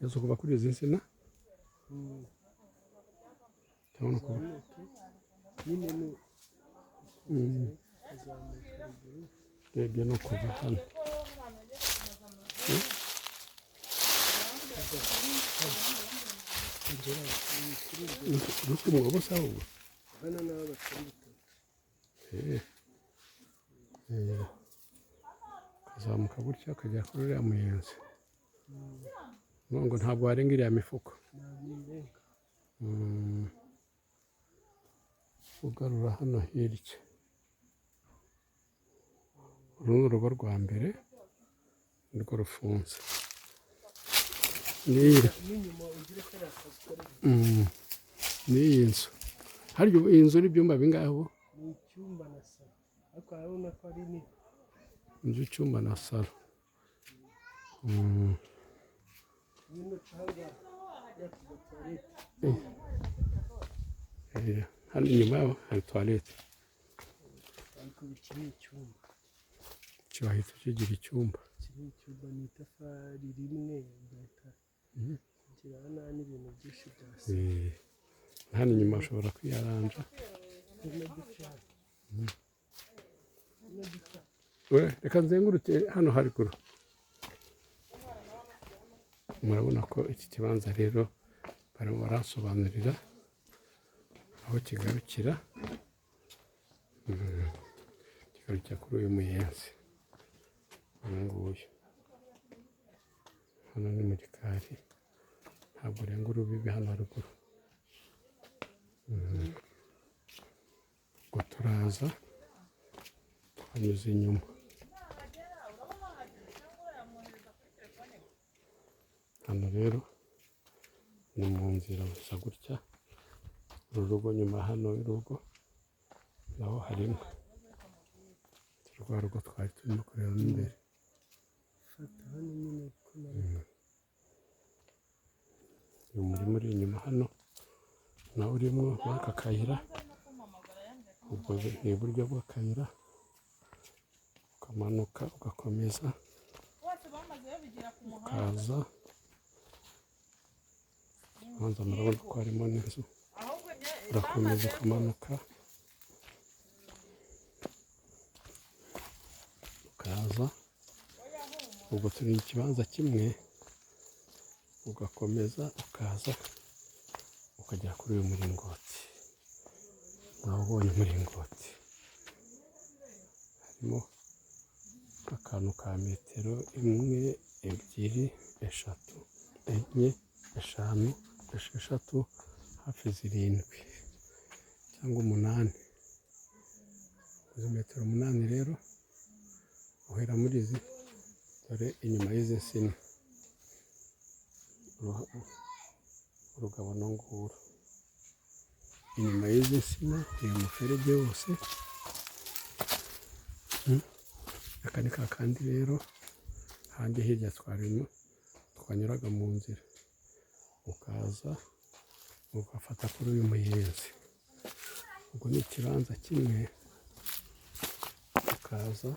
Yesu kuva kuri izi nsina cyangwa kuva rebye no kuva hano ruswe mwobo sawo hano naho batandukanye kazamuka gutya akajya kuri uriya muyenzi ngo ntabwo warenga iriya mifuko ugarura hano hirya uru ni urugo rwa mbere nirwo rufunze n'iyi nzu harya iyi nzu n'ibyumba bingahe ubu ni icyumba na salo ariko urabona ko ari nini inzu y'icyumba na salo hano inyuma yaho hari tuwarete ariko iki ni icyumba kibahita kigira icyumba ni itafari rimwe ugahita kugira n'ibintu byinshi byose hano inyuma ushobora kwiyaranja reka nzenguruke hano haruguru murabona ko iki kibanza rero barimo baransobanurira aho kigarukira kigarukira kuri uyu muyenzi uyu nguyu hano ni mu gikari ntabwo urenga urubibi hano haruguru ubwo turaza twanyuze inyuma hano rero ni mu nzira gusa gutya uru rugo nyuma hano y'urugo naho harimo rwa rugo twari turimo kureba imbere uyu murima uri inyuma hano nawe urimo n'aka kayira ubwo ni iburyo bw'akayira ukamanuka ugakomeza ukaza ubanza murabona ko harimo n'inzu urakomeza ukamanuka ukaza ubwo turi ikibanza kimwe ugakomeza ukaza ukagera kuri uyu muringoti nawe ubonye umuringoti harimo akantu ka metero imwe ebyiri eshatu enye eshanu esheshatu hafi zirindwi cyangwa umunani izi metero umunani rero uhera muri izi dore inyuma y'izi nsina urugabo nguru inyuma y'izi nsina uyu muferege wose aka ni ka kandi rero handi hirya twanyuraga mu nzira ukaza ugafata kuri uyu muyenzi ubwo ni ikibanza kimwe ukaza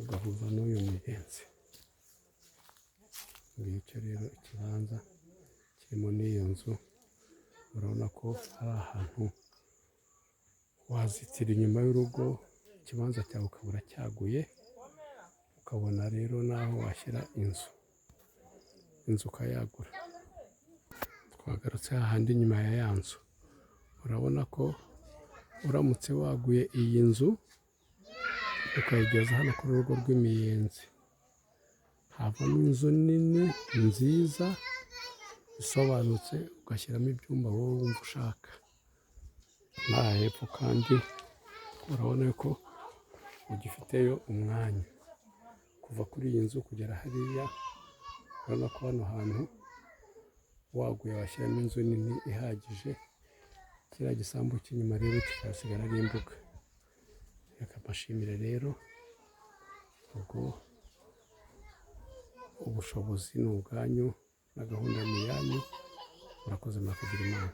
ugahuza n'uyu muyenzi ngicyo rero ikibanza kirimo n'iyo nzu urabona ko ari ahantu wazitira inyuma y'urugo ikibanza cyawe ukabura cyaguye ukabona rero n'aho washyira inzu ukayagura twagarutse hahandi inyuma ya ya nzu urabona ko uramutse waguye iyi nzu ukayigeza hano ku rugo rw'imiyenzi havamo inzu nini nziza isobanutse ugashyiramo ibyumba wowe wumva ushaka n'aha hepfo kandi urabona ko ugifiteyo umwanya kuva kuri iyi nzu kugera hariya urabona ko hano hantu waguye washyiramo inzu nini ihagije kiriya gisambu cy'inyuma rero kikasigara ari imbuga reka mbashimire rero ubwo ubushobozi ni ubwanyu na gahunda ni iyanyu murakoze mwakagira imana.